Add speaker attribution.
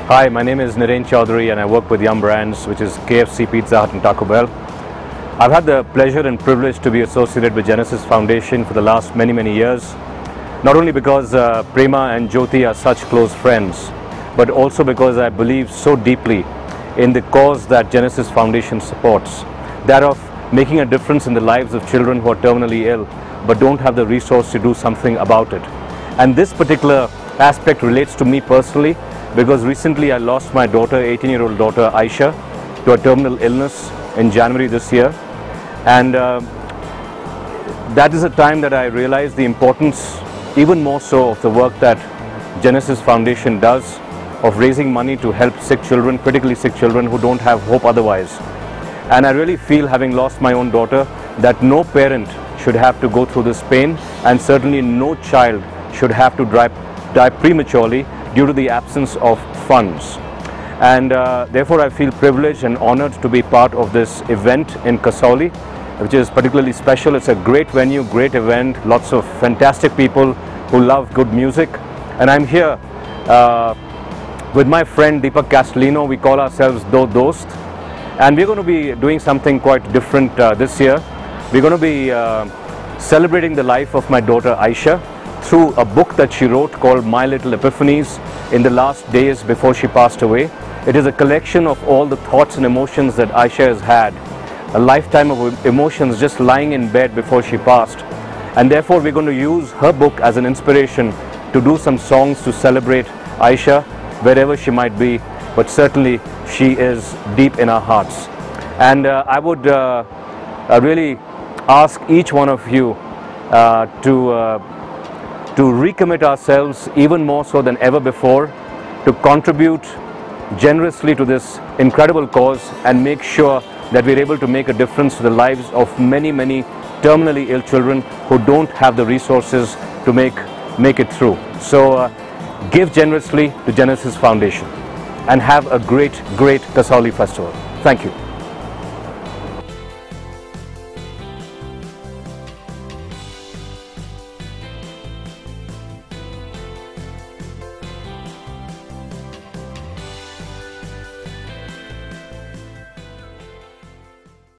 Speaker 1: Hi, my name is Naren Chaudhary and I work with Yum Brands, which is KFC, Pizza Hut and Taco Bell. I've had the pleasure and privilege to be associated with Genesis Foundation for the last many years. Not only because Prema and Jyoti are such close friends, but also because I believe so deeply in the cause that Genesis Foundation supports, that of making a difference in the lives of children who are terminally ill but don't have the resource to do something about it. And this particular aspect relates to me personally, because recently I lost my daughter, 18-year-old daughter Aisha, to a terminal illness in January this year. And that is a time that I realized the importance, even more so, of the work that Genesis Foundation does, of raising money to help sick children, critically sick children who don't have hope otherwise. And I really feel, having lost my own daughter, that no parent should have to go through this pain, and certainly no child should have to die prematurely due to the absence of funds. And therefore I feel privileged and honored to be part of this event in Kasauli, which is particularly special. It's a great venue, great event, lots of fantastic people who love good music. And I'm here with my friend Deepak Castellino. We call ourselves Do Dost, and we're going to be doing something quite different this year. We're going to be celebrating the life of my daughter Aisha through a book that she wrote called My Little Epiphanies in the last days before she passed away. It is a collection of all the thoughts and emotions that Aisha has had, a lifetime of emotions just lying in bed before she passed. And therefore we're going to use her book as an inspiration to do some songs to celebrate Aisha wherever she might be, but certainly she is deep in our hearts. And I would really ask each one of you to recommit ourselves even more so than ever before, to contribute generously to this incredible cause and make sure that we're able to make a difference to the lives of many terminally ill children who don't have the resources to make it through. So give generously to Genesis Foundation and have a great Kasauli festival. Thank you.